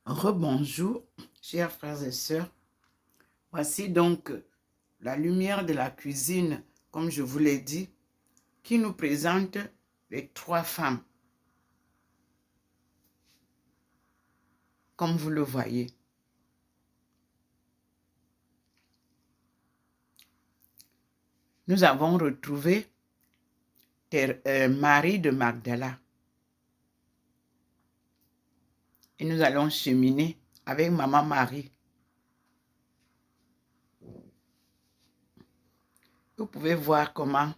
Rebonjour, chers frères et sœurs. Voici donc la lumière de la cuisine, comme je vous l'ai dit, qui nous présente les trois femmes, comme vous le voyez. Nous avons retrouvé Marie de Magdala. Et nous allons cheminer avec Maman Marie. Vous pouvez voir comment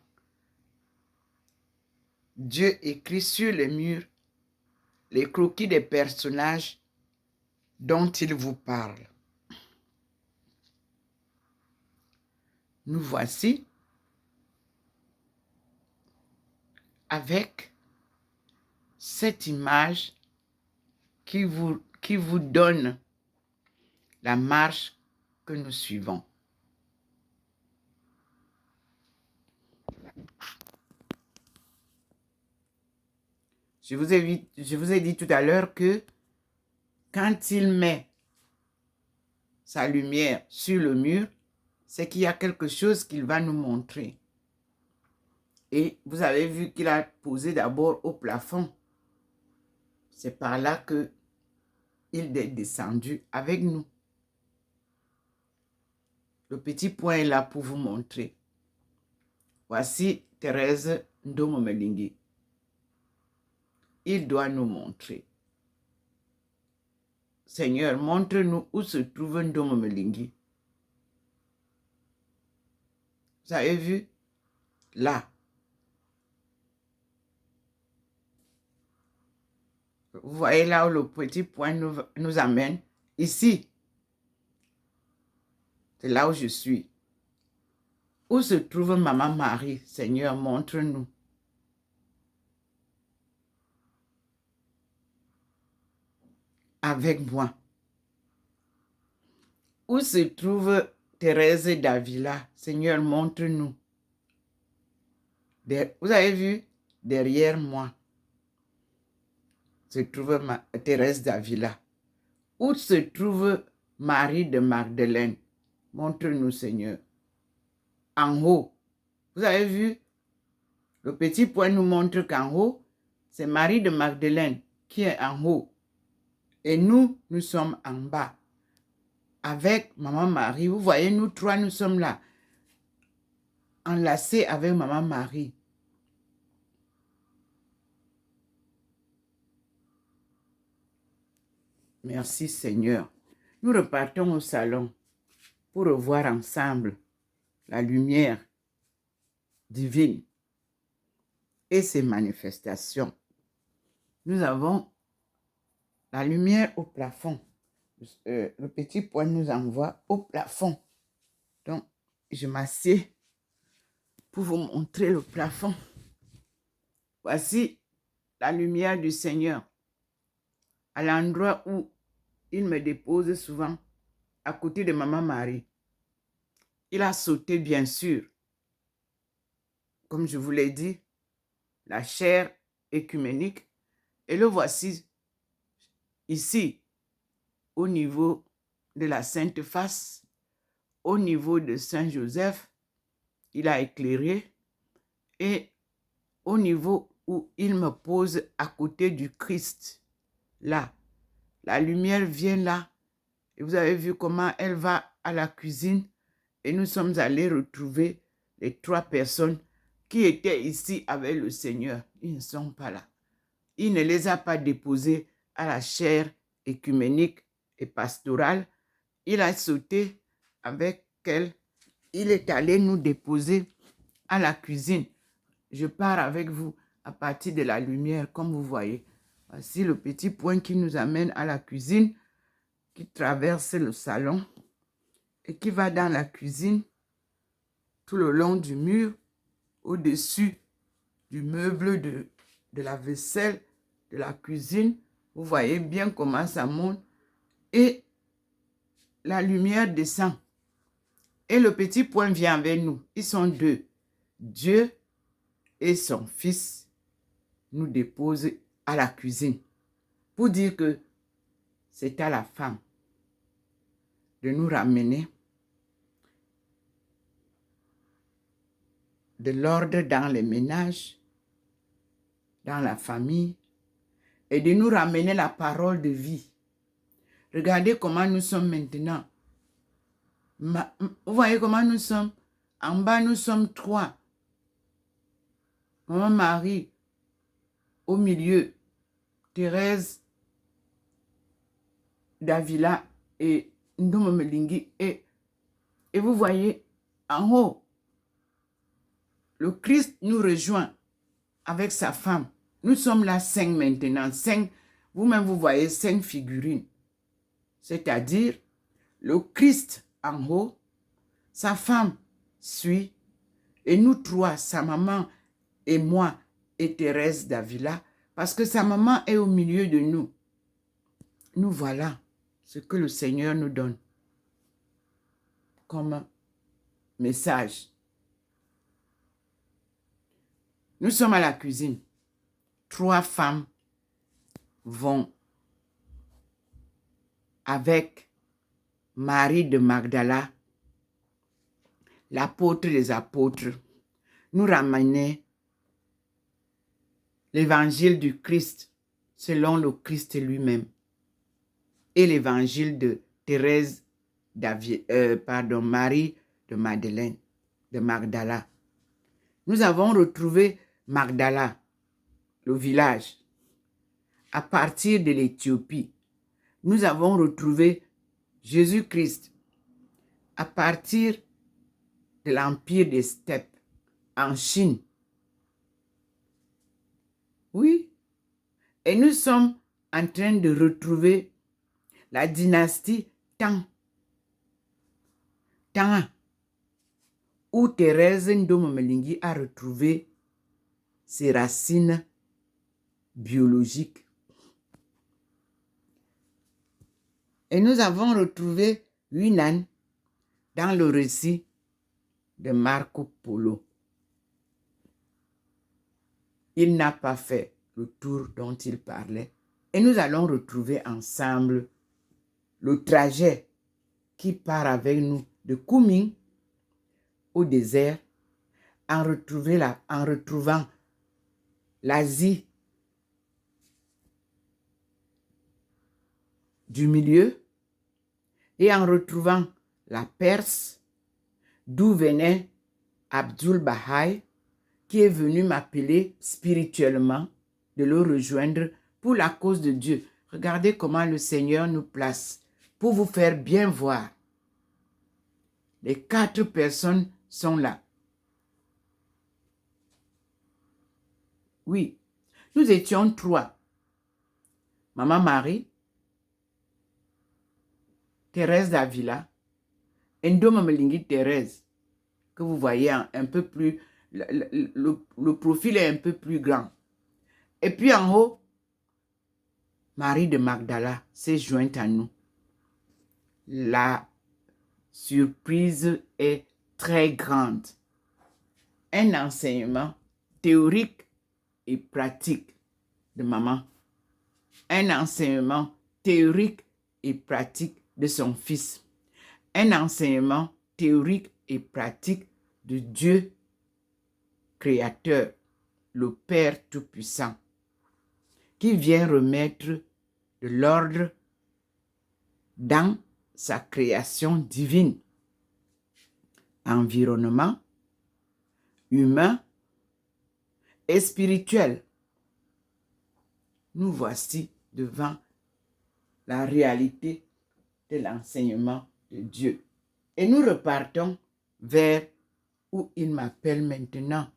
Dieu écrit sur les murs les croquis des personnages dont il vous parle. Nous voici avec cette image qui vous donne la marche que nous suivons. Je vous ai dit tout à l'heure que quand il met sa lumière sur le mur, c'est qu'il y a quelque chose qu'il va nous montrer. Et vous avez vu qu'il a posé d'abord au plafond. C'est par là qu'il est descendu avec nous. Le petit point est là pour vous montrer. Voici Thérèse Ndomomelingi. Il doit nous montrer. Seigneur, montre-nous où se trouve Ndomomelingi. Vous avez vu? Là. Vous voyez là où le petit point nous amène? Ici. C'est là où je suis. Où se trouve Maman Marie? Seigneur, montre-nous. Avec moi. Où se trouve Thérèse d'Avila? Seigneur, montre-nous. Vous avez vu? Derrière moi se trouve Thérèse d'Avila. Où se trouve Marie de Magdeleine? Montre-nous, Seigneur. En haut. Vous avez vu? Le petit point nous montre qu'en haut, c'est Marie de Magdeleine qui est en haut. Et nous sommes en bas. Avec Maman Marie. Vous voyez, nous trois, nous sommes là. Enlacés avec Maman Marie. Merci Seigneur. Nous repartons au salon pour revoir ensemble la lumière divine et ses manifestations. Nous avons la lumière au plafond. Le petit point nous envoie au plafond. Donc, je m'assieds pour vous montrer le plafond. Voici la lumière du Seigneur à l'endroit où il me dépose souvent, à côté de Maman Marie. Il a sauté, bien sûr. Comme je vous l'ai dit, la chaire écuménique. Et le voici ici, au niveau de la Sainte Face, au niveau de Saint-Joseph, il a éclairé. Et au niveau où il me pose à côté du Christ, là, la lumière vient là. Et vous avez vu comment elle va à la cuisine. Et nous sommes allés retrouver les trois personnes qui étaient ici avec le Seigneur. Ils ne sont pas là. Il ne les a pas déposés à la chaire écuménique et pastorale. Il a sauté avec elle. Il est allé nous déposer à la cuisine. Je pars avec vous à partir de la lumière, comme vous voyez. Voici le petit point qui nous amène à la cuisine, qui traverse le salon et qui va dans la cuisine tout le long du mur, au-dessus du meuble de la vaisselle, de la cuisine. Vous voyez bien comment ça monte. Et la lumière descend. Et le petit point vient avec nous. Ils sont deux. Dieu et son Fils nous déposent à la cuisine. Pour dire que c'est à la femme de nous ramener de l'ordre dans les ménages, dans la famille, et de nous ramener la parole de vie. Regardez comment nous sommes maintenant. Vous voyez comment nous sommes? En bas, nous sommes 3. Maman Marie, au milieu, Thérèse Davila et Ndomo Melingi. Et vous voyez, en haut, le Christ nous rejoint avec sa femme. Nous sommes là 5 maintenant. 5, vous-même vous voyez 5 figurines. C'est-à-dire, le Christ en haut, sa femme suit, et nous 3, sa maman et moi et Thérèse Davila, parce que sa maman est au milieu de nous. Nous voilà ce que le Seigneur nous donne comme message. Nous sommes à la cuisine. 3 femmes vont avec Marie de Magdala, l'apôtre des apôtres, nous ramener l'évangile du Christ selon le Christ lui-même et l'évangile de Thérèse Marie de Madeleine, de Magdala. Nous avons retrouvé Magdala, le village, à partir de l'Éthiopie. Nous avons retrouvé Jésus-Christ à partir de l'Empire des Steppes en Chine. Oui, et nous sommes en train de retrouver la dynastie Tang, où Thérèse Ndomo Melingi a retrouvé ses racines biologiques. Et nous avons retrouvé Yunnan dans le récit de Marco Polo. Il n'a pas fait le tour dont il parlait. Et nous allons retrouver ensemble le trajet qui part avec nous de Kunming au désert en retrouvant l'Asie du milieu et en retrouvant la Perse, d'où venait Abdul Baha'i, qui est venu m'appeler spirituellement de le rejoindre pour la cause de Dieu. Regardez comment le Seigneur nous place pour vous faire bien voir. Les 4 personnes sont là. Oui, nous étions 3. Maman Marie, Thérèse Davila, Ndomo Melingi Thérèse, que vous voyez un peu plus, le profil est un peu plus grand. Et puis en haut, Marie de Magdala s'est jointe à nous. La surprise est très grande. Un enseignement théorique et pratique de maman. Un enseignement théorique et pratique de son fils. Un enseignement théorique et pratique de Dieu créateur, le Père Tout-Puissant, qui vient remettre de l'ordre dans sa création divine. Environnement humain et spirituel. Nous voici devant la réalité de l'enseignement de Dieu. Et nous repartons vers où il m'appelle maintenant,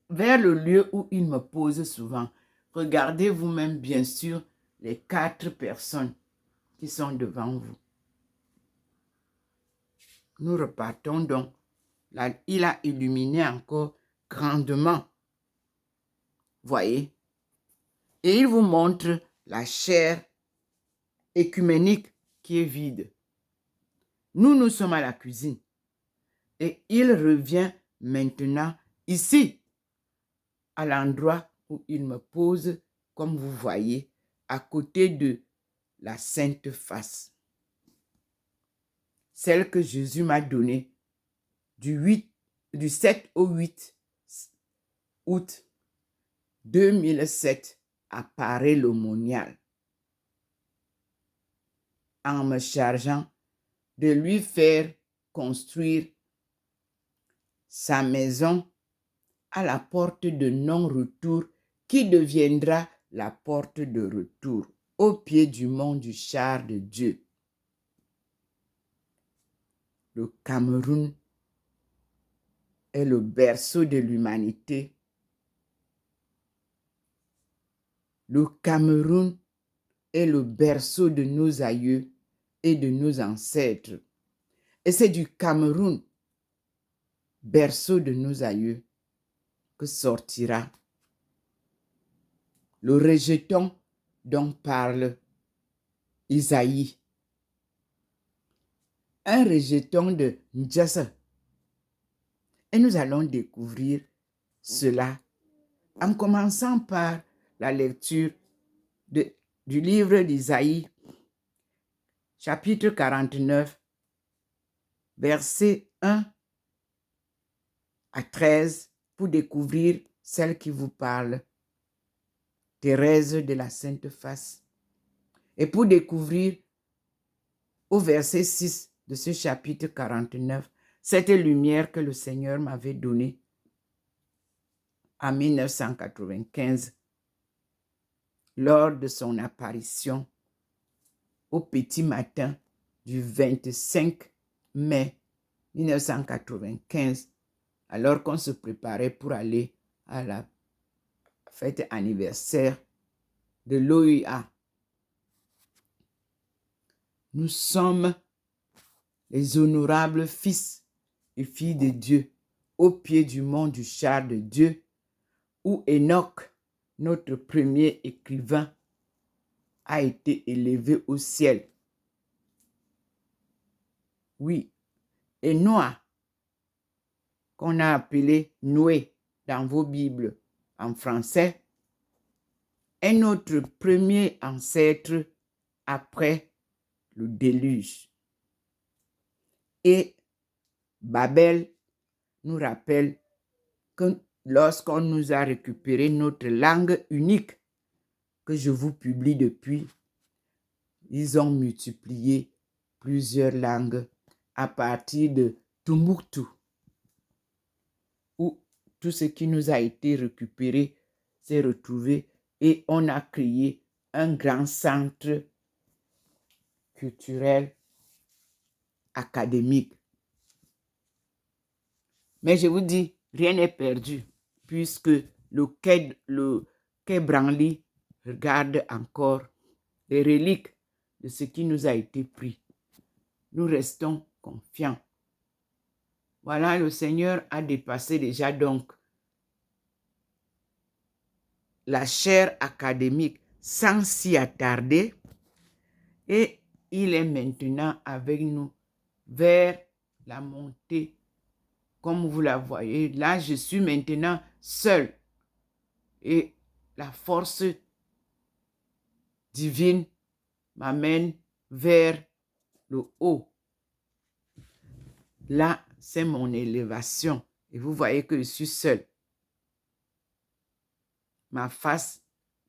vers le lieu où il me pose souvent. Regardez vous-même, bien sûr, les 4 personnes qui sont devant vous. Nous repartons donc. Là, il a illuminé encore grandement. Voyez? Et il vous montre la chair écuménique qui est vide. Nous sommes à la cuisine. Et il revient maintenant ici, à l'endroit où il me pose, comme vous voyez, à côté de la sainte face. Celle que Jésus m'a donnée du 7 au 8 août 2007 à Paray-le-Monial, en me chargeant de lui faire construire sa maison à la porte de non-retour qui deviendra la porte de retour au pied du mont du char de Dieu. Le Cameroun est le berceau de l'humanité. Le Cameroun est le berceau de nos aïeux et de nos ancêtres. Et c'est du Cameroun, berceau de nos aïeux, que sortira le rejeton dont parle Isaïe. Un rejeton de Ndjassa. Et nous allons découvrir cela en commençant par la lecture du livre d'Isaïe, chapitre 49, versets 1 à 13, pour découvrir celle qui vous parle, Thérèse de la Sainte Face. Et pour découvrir au verset 6 de ce chapitre 49, cette lumière que le Seigneur m'avait donnée en 1995 lors de son apparition au petit matin du 25 mai 1995, alors qu'on se préparait pour aller à la fête anniversaire de l'OUA. Nous sommes les honorables fils et filles de Dieu au pied du mont du char de Dieu, où Enoch, notre premier écrivain, a été élevé au ciel. Oui, et Noah, qu'on a appelé Noé dans vos Bibles en français, est notre premier ancêtre après le déluge. Et Babel nous rappelle que lorsqu'on nous a récupéré notre langue unique, que je vous publie depuis, ils ont multiplié plusieurs langues à partir de Tombouctou, où tout ce qui nous a été récupéré s'est retrouvé et on a créé un grand centre culturel, académique. Mais je vous dis, rien n'est perdu, puisque le quai Branly regarde encore les reliques de ce qui nous a été pris. Nous restons confiants. Voilà, le Seigneur a dépassé déjà donc la chaire académique sans s'y attarder, et il est maintenant avec nous vers la montée. Comme vous la voyez, là, je suis maintenant seul. Et la force divine m'amène vers le haut. Là, c'est mon élévation. Et vous voyez que je suis seul. Ma face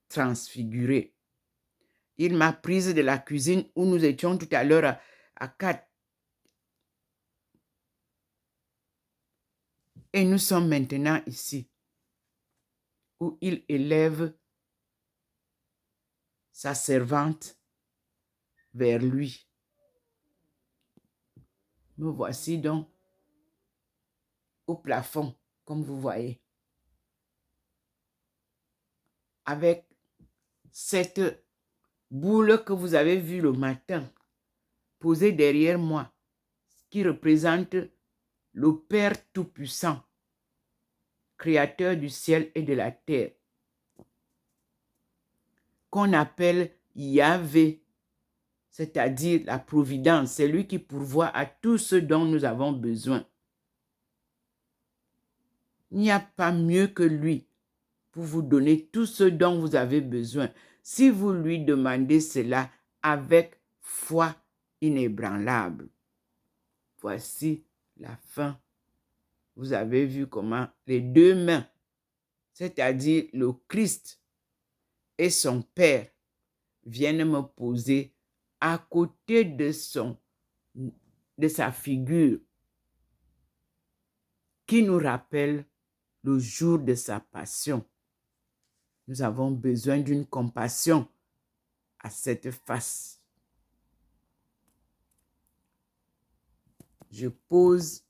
transfigurée. Il m'a prise de la cuisine où nous étions tout à l'heure à 4. Et nous sommes maintenant ici, où il élève sa servante vers lui. Me voici donc au plafond, comme vous voyez, avec cette boule que vous avez vue le matin, posée derrière moi, qui représente le Père Tout-Puissant, créateur du ciel et de la terre, qu'on appelle Yahvé, c'est-à-dire la providence. C'est lui qui pourvoit à tout ce dont nous avons besoin. Il n'y a pas mieux que lui pour vous donner tout ce dont vous avez besoin. Si vous lui demandez cela avec foi inébranlable. Voici la fin. Vous avez vu comment les deux mains, c'est-à-dire le Christ et son Père, viennent me poser à côté de sa figure qui nous rappelle le jour de sa passion. Nous avons besoin d'une compassion à cette face. Je pose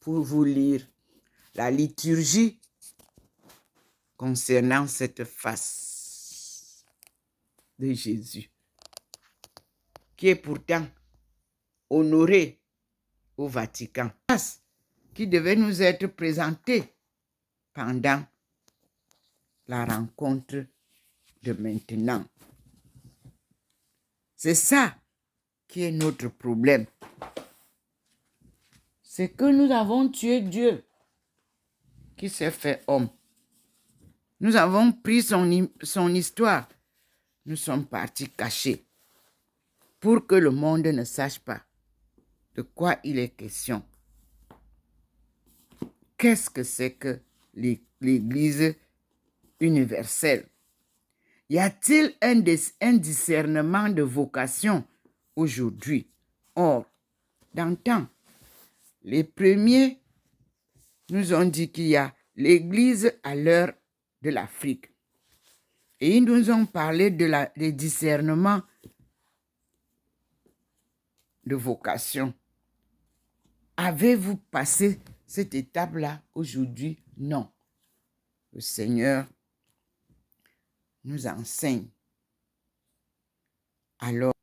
pour vous lire la liturgie concernant cette face de Jésus, qui est pourtant honorée au Vatican, face qui devait nous être présentée pendant la rencontre de maintenant. C'est ça qui est notre problème. C'est que nous avons tué Dieu qui s'est fait homme. Nous avons pris son histoire. Nous sommes partis cachés pour que le monde ne sache pas de quoi il est question. Qu'est-ce que c'est que l'Église universelle? Y a-t-il un discernement de vocation aujourd'hui? Or, d'antan, les premiers nous ont dit qu'il y a l'Église à l'heure de l'Afrique. Et ils nous ont parlé des discernements de vocation. Avez-vous passé cette étape-là aujourd'hui? Non. Le Seigneur nous enseigne. Alors,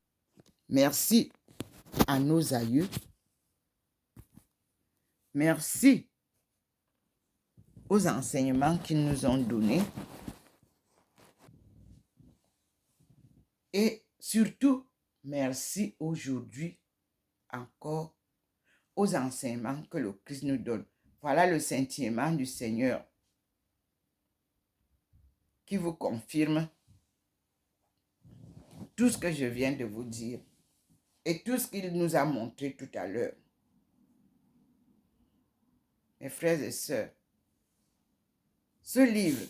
merci à nos aïeux. Merci aux enseignements qu'ils nous ont donnés. Et surtout, merci aujourd'hui encore aux enseignements que le Christ nous donne. Voilà le sentiment du Seigneur qui vous confirme tout ce que je viens de vous dire et tout ce qu'il nous a montré tout à l'heure. Mes frères et sœurs, ce livre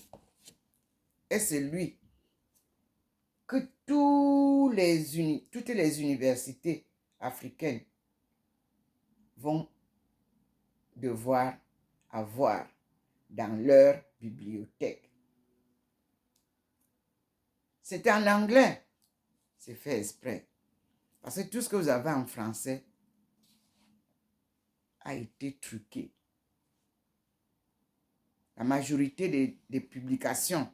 est celui que toutes les universités africaines vont devoir avoir dans leur bibliothèque. C'est en anglais. C'est fait exprès. Parce que tout ce que vous avez en français a été truqué. La majorité des publications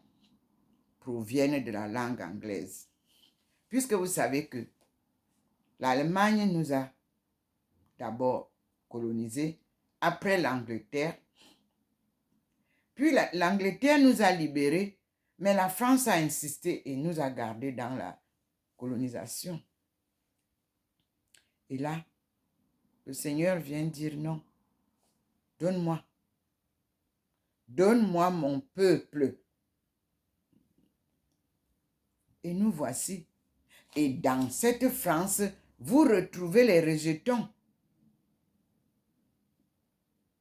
proviennent de la langue anglaise. Puisque vous savez que l'Allemagne nous a d'abord colonisés, après l'Angleterre, puis l'Angleterre nous a libérés, mais la France a insisté et nous a gardés dans la colonisation. Et là, le Seigneur vient dire non. Donne-moi. Donne-moi mon peuple. Et nous voici. Et dans cette France, vous retrouvez les rejetons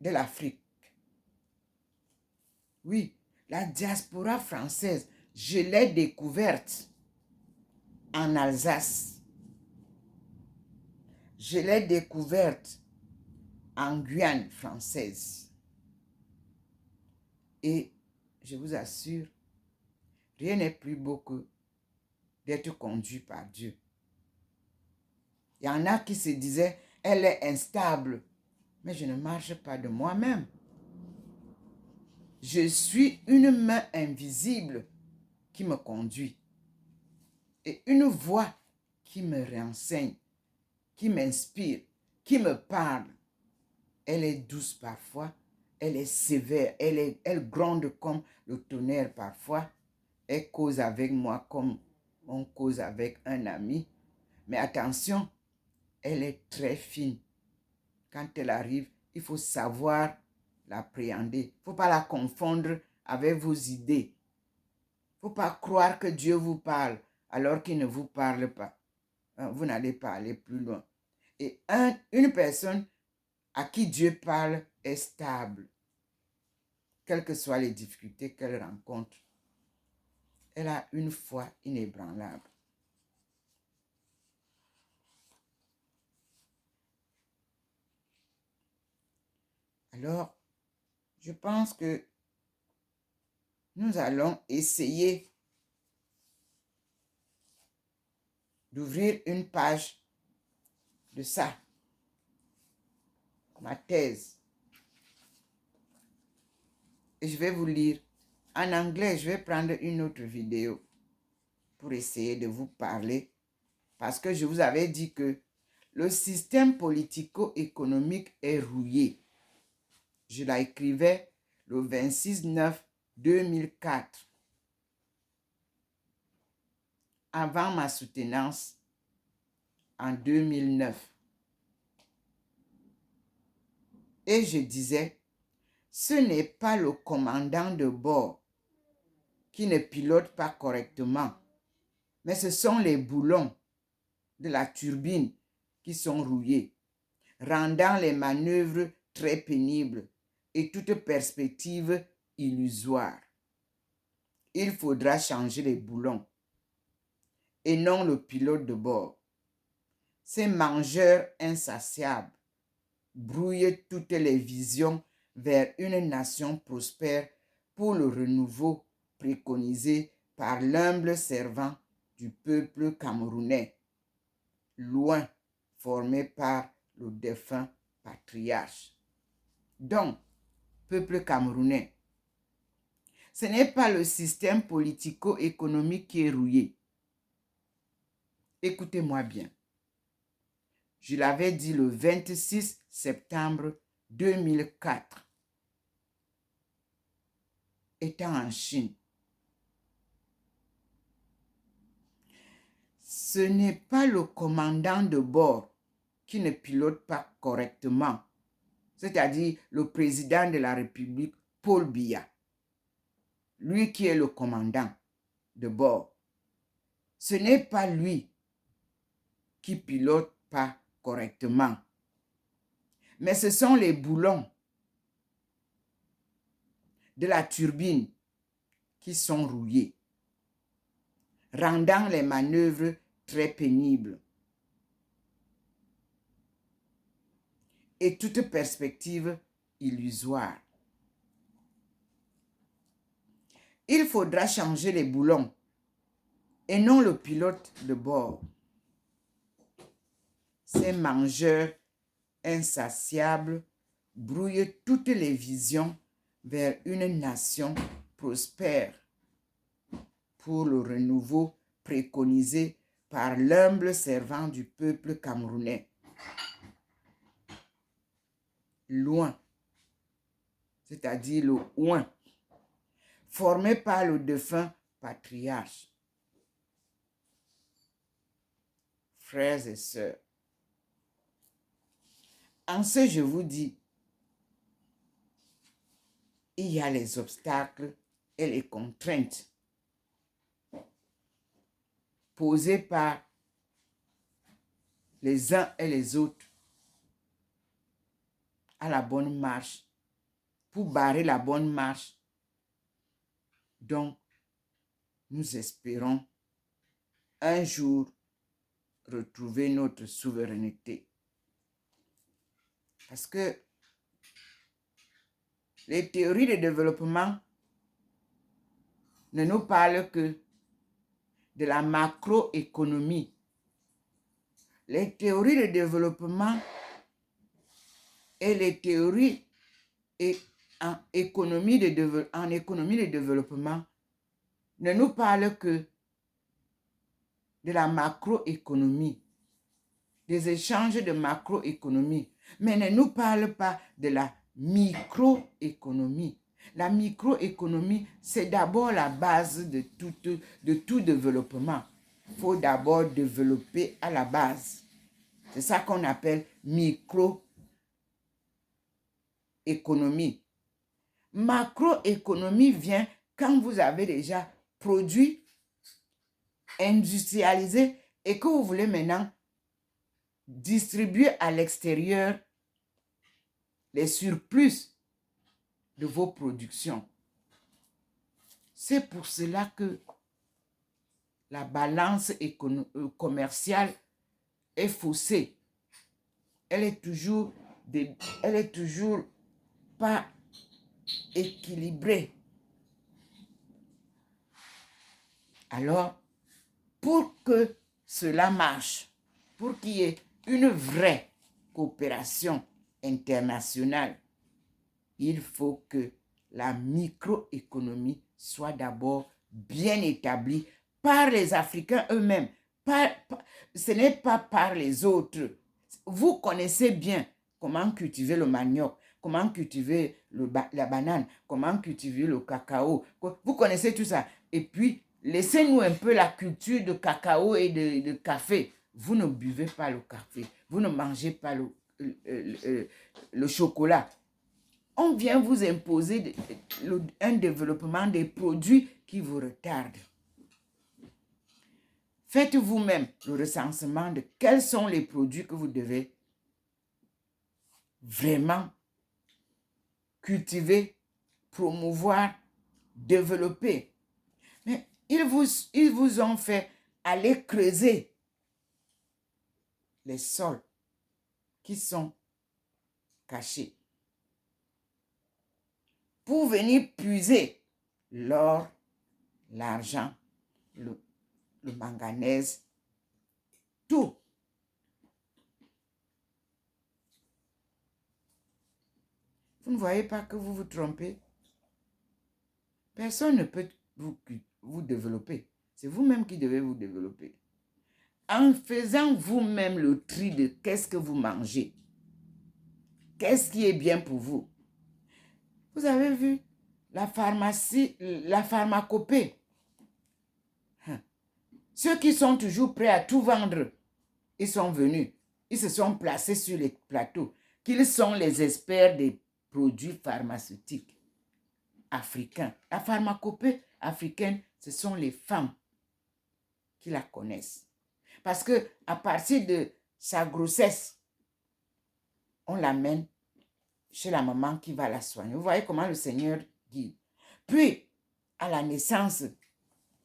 de l'Afrique. Oui, la diaspora française, je l'ai découverte en Alsace. Je l'ai découverte en Guyane française. Et je vous assure, rien n'est plus beau que d'être conduit par Dieu. Il y en a qui se disaient, elle est instable, mais je ne marche pas de moi-même. Je suis une main invisible qui me conduit et une voix qui me renseigne, qui m'inspire, qui me parle. Elle est douce parfois, elle est sévère, elle gronde comme le tonnerre parfois. Elle cause avec moi comme on cause avec un ami. Mais attention, elle est très fine. Quand elle arrive, il faut savoir l'appréhender. Il ne faut pas la confondre avec vos idées. Il ne faut pas croire que Dieu vous parle alors qu'il ne vous parle pas. vous n'allez pas aller plus loin. Et une personne à qui Dieu parle est stable. Quelles que soient les difficultés qu'elle rencontre, elle a une foi inébranlable. Alors, je pense que nous allons essayer d'ouvrir une page de ça, ma thèse. Et je vais vous lire. En anglais, je vais prendre une autre vidéo pour essayer de vous parler. Parce que je vous avais dit que le système politico-économique est rouillé. Je l'écrivais le 26/9/2004. Avant ma soutenance en 2009. Et je disais, ce n'est pas le commandant de bord qui ne pilote pas correctement, mais ce sont les boulons de la turbine qui sont rouillés, rendant les manœuvres très pénibles et toute perspective illusoire. Il faudra changer les boulons et non le pilote de bord. Ces mangeurs insatiables brouillent toutes les visions vers une nation prospère pour le renouveau préconisé par l'humble servant du peuple camerounais, loin formé par le défunt patriarche. Donc, peuple camerounais, ce n'est pas le système politico-économique qui est rouillé. Écoutez-moi bien. Je l'avais dit le 26 septembre 2004, étant en Chine. Ce n'est pas le commandant de bord qui ne pilote pas correctement, c'est-à-dire le président de la République, Paul Biya, lui qui est le commandant de bord. Ce n'est pas lui qui pilote pas correctement, mais ce sont les boulons de la turbine qui sont rouillés, rendant les manœuvres très pénibles et toute perspective illusoire. Il faudra changer les boulons et non le pilote de bord. Ces mangeurs insatiables brouillent toutes les visions vers une nation prospère pour le renouveau préconisé par l'humble servant du peuple camerounais. Loin, c'est-à-dire le ouin, formé par le défunt patriarche. Frères et sœurs, en ce je vous dis, il y a les obstacles et les contraintes posées par les uns et les autres à la bonne marche, pour barrer la bonne marche. Donc, nous espérons un jour retrouver notre souveraineté. Parce que les théories de développement ne nous parlent que de la macroéconomie. Les théories de développement et les théories en économie de développement ne nous parlent que de la macroéconomie, des échanges de macroéconomie, mais ne nous parlent pas de la microéconomie. La microéconomie, c'est d'abord la base de tout développement. Il faut d'abord développer à la base. C'est ça qu'on appelle microéconomie. Macroéconomie vient quand vous avez déjà produit, industrialisé et que vous voulez maintenant distribuer à l'extérieur les surplus de vos productions. C'est pour cela que la balance commerciale est faussée. Elle est toujours pas équilibrée. Alors, pour que cela marche, pour qu'il y ait une vraie coopération internationale, il faut que la microéconomie soit d'abord bien établie par les Africains eux-mêmes. Ce n'est pas par les autres. Vous connaissez bien comment cultiver le manioc, comment cultiver la banane, comment cultiver le cacao. Vous connaissez tout ça. Et puis, laissez-nous un peu la culture de cacao et de café. Vous ne buvez pas le café. Vous ne mangez pas le chocolat. On vient vous imposer un développement des produits qui vous retardent. Faites vous-même le recensement de quels sont les produits que vous devez vraiment cultiver, promouvoir, développer. Mais ils vous ont fait aller creuser les sols qui sont cachés pour venir puiser l'or, l'argent, le manganèse, tout. Vous ne voyez pas que vous vous trompez? Personne ne peut vous développer. C'est vous-même qui devez vous développer. En faisant vous-même le tri de qu'est-ce que vous mangez. Qu'est-ce qui est bien pour vous? Vous avez vu la pharmacie, la pharmacopée. Ceux qui sont toujours prêts à tout vendre, ils sont venus. Ils se sont placés sur les plateaux. Qu'ils sont les experts des produits pharmaceutiques africains. La pharmacopée africaine, ce sont les femmes qui la connaissent. Parce que à partir de sa grossesse, on l'amène chez la maman qui va la soigner. Vous voyez comment le Seigneur guide. Puis, à la naissance,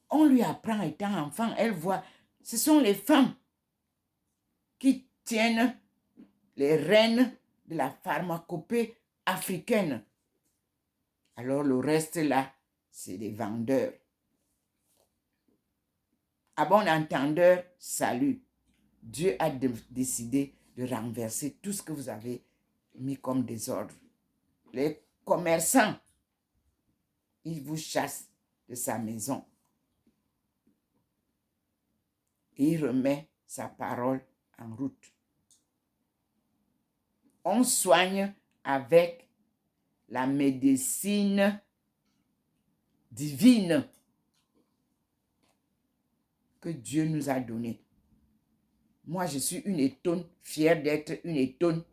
on lui apprend étant enfant, elle voit, ce sont les femmes qui tiennent les rênes de la pharmacopée africaine. Alors le reste là, c'est des vendeurs. À bon entendeur, salut. Dieu a décidé de renverser tout ce que vous avez mis comme désordre. Les commerçants, ils vous chassent de sa maison. Et il remet sa parole en route. On soigne avec la médecine divine que Dieu nous a donnée. Moi, je suis une étonne, fière d'être une étonne.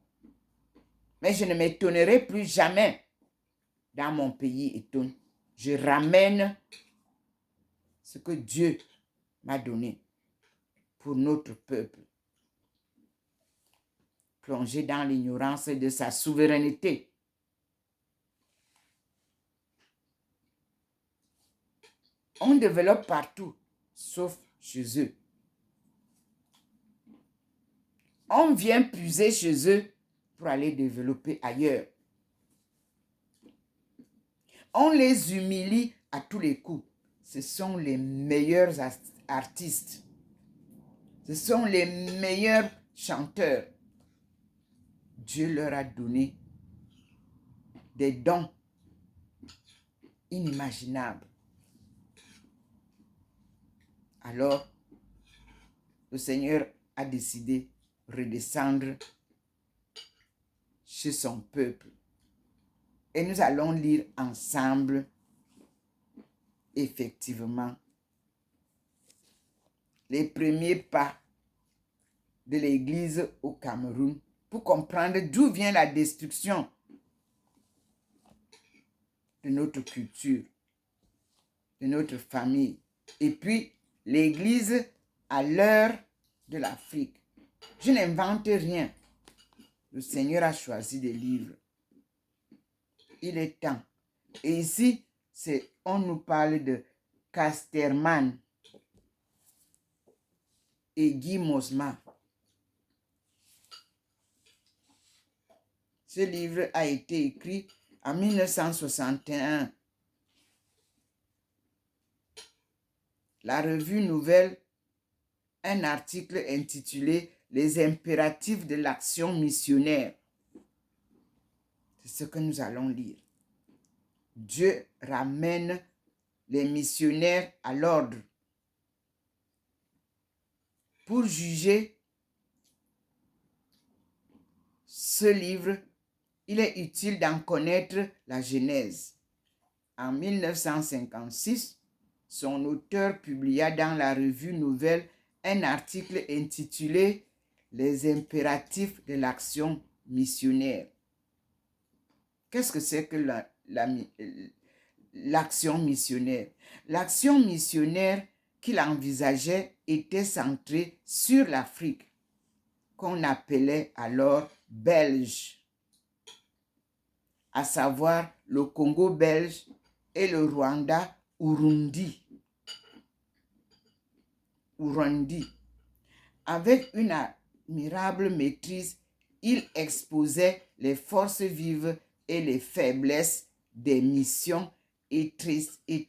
Mais je ne m'étonnerai plus jamais dans mon pays étonne. Je ramène ce que Dieu m'a donné pour notre peuple. Plongé dans l'ignorance de sa souveraineté. On développe partout, sauf chez eux. On vient puiser chez eux pour aller développer ailleurs. On les humilie à tous les coups. Ce sont les meilleurs artistes. Ce sont les meilleurs chanteurs. Dieu leur a donné des dons inimaginables. Alors, le Seigneur a décidé de redescendre chez son peuple. Et nous allons lire ensemble, effectivement, les premiers pas de l'Église au Cameroun pour comprendre d'où vient la destruction de notre culture, de notre famille. Et puis, l'Église à l'heure de l'Afrique. Je n'invente rien. Le Seigneur a choisi des livres. Il est temps. Et ici, on nous parle de Casterman et Guy Mosma. Ce livre a été écrit en 1961. La revue Nouvelle, un article intitulé « Les impératifs de l'action missionnaire ». C'est ce que nous allons lire. Dieu ramène les missionnaires à l'ordre. Pour juger ce livre, il est utile d'en connaître la genèse. En 1956, son auteur publia dans la revue Nouvelle un article intitulé « Les impératifs de l'action missionnaire ». Qu'est-ce que c'est que l'action missionnaire? L'action missionnaire qu'il envisageait était centrée sur l'Afrique, qu'on appelait alors belge, à savoir le Congo belge et le Rwanda Urundi. Avec une admirable maîtrise, il exposait les forces vives et les faiblesses des missions et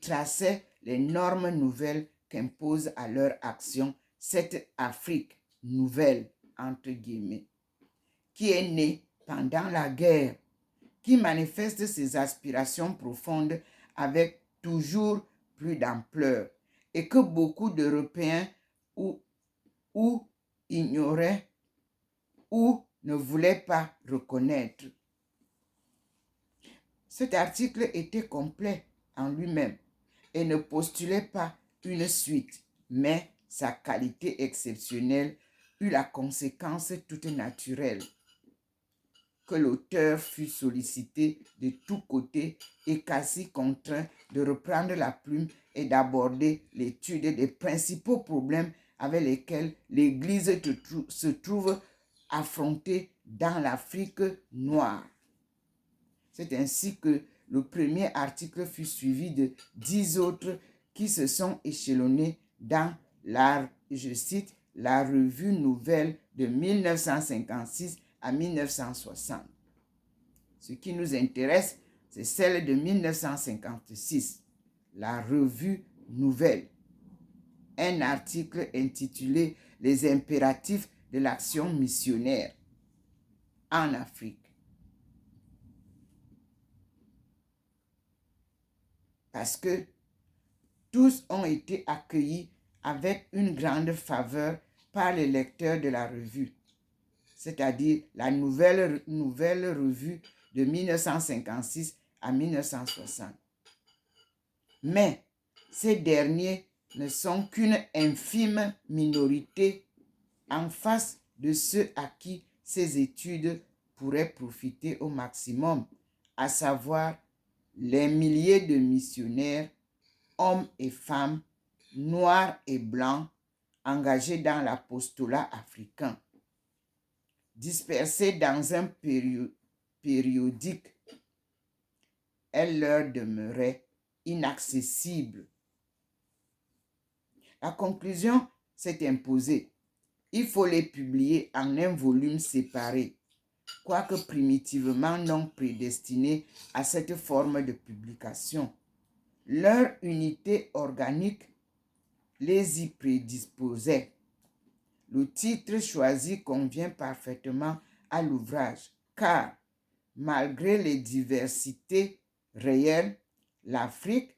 traçait les normes nouvelles qu'impose à leur action cette Afrique nouvelle, entre guillemets, qui est née pendant la guerre, qui manifeste ses aspirations profondes avec toujours plus d'ampleur et que beaucoup d'Européens ou ignoraient ou ne voulaient pas reconnaître. Cet article était complet en lui-même et ne postulait pas une suite, mais sa qualité exceptionnelle eut la conséquence toute naturelle que l'auteur fut sollicité de tous côtés et quasi contraint de reprendre la plume et d'aborder l'étude des principaux problèmes avec lesquels l'Église se trouve affrontée dans l'Afrique noire. C'est ainsi que le premier article fut suivi de 10 autres qui se sont échelonnés dans je cite, la revue Nouvelle de 1956 à 1960. Ce qui nous intéresse, c'est celle de 1956, la revue Nouvelle. Un article intitulé « Les impératifs de l'action missionnaire en Afrique ». Parce que tous ont été accueillis avec une grande faveur par les lecteurs de la revue, c'est-à-dire la nouvelle revue de 1956 à 1960. Mais ces derniers ne sont qu'une infime minorité en face de ceux à qui ces études pourraient profiter au maximum, à savoir les milliers de missionnaires, hommes et femmes, noirs et blancs, engagés dans l'apostolat africain. Dispersés dans un périodique, elle leur demeurait inaccessible. La conclusion s'est imposée. Il faut les publier en un volume séparé, quoique primitivement non prédestinés à cette forme de publication. Leur unité organique les y prédisposait. Le titre choisi convient parfaitement à l'ouvrage, car malgré les diversités réelles, l'Afrique,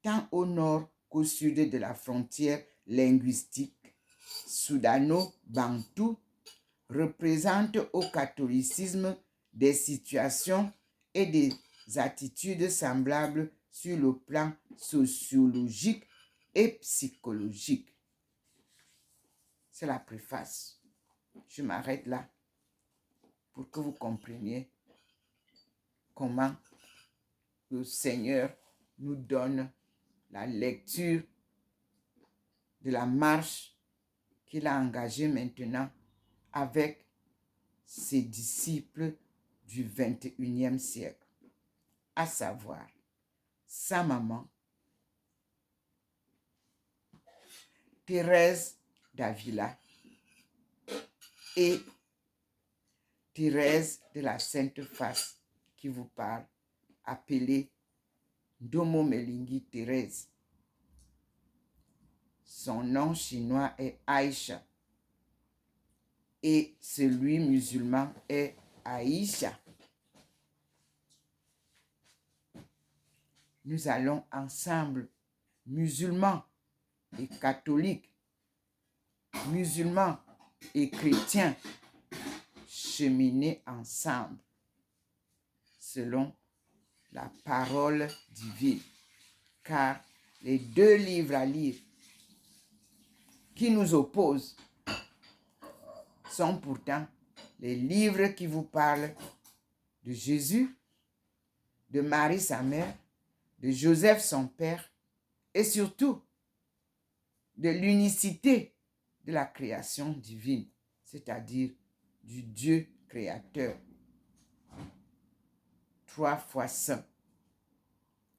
tant au nord qu'au sud de la frontière linguistique soudano-bantou, représente au catholicisme des situations et des attitudes semblables sur le plan sociologique et psychologique. C'est la préface. Je m'arrête là pour que vous compreniez comment le Seigneur nous donne la lecture de la marche qu'il a engagé maintenant avec ses disciples du 21e siècle, à savoir sa maman, Thérèse d'Avila, et Thérèse de la Sainte Face qui vous parle, appelée Ndomo Melingi Thérèse. Son nom chinois est Aïcha et celui musulman est Aïcha. Nous allons ensemble, musulmans et catholiques, musulmans et chrétiens, cheminer ensemble selon la parole divine. Car les deux livres à lire qui nous opposent sont pourtant les livres qui vous parlent de Jésus, de Marie sa mère, de Joseph son père et surtout de l'unicité de la création divine, c'est-à-dire du Dieu créateur, 3 fois saint,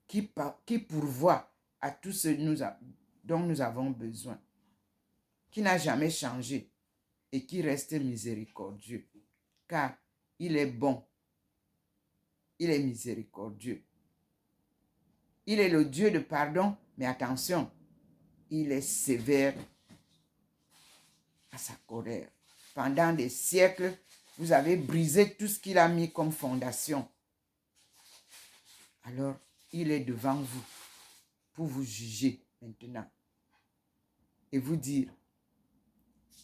qui pourvoit à tout ce dont nous avons besoin, qui n'a jamais changé et qui reste miséricordieux, car il est bon, il est miséricordieux. Il est le Dieu de pardon, mais attention, il est sévère à sa colère. Pendant des siècles, vous avez brisé tout ce qu'il a mis comme fondation. Alors, il est devant vous pour vous juger maintenant et vous dire,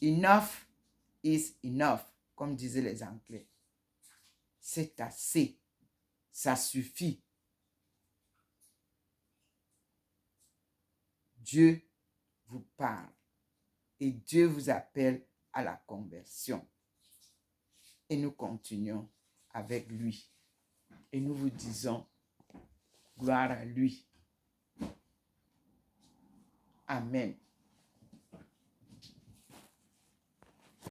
enough is enough, comme disaient les Anglais. C'est assez, ça suffit. Dieu vous parle et Dieu vous appelle à la conversion. Et nous continuons avec lui. Et nous vous disons, gloire à lui. Amen.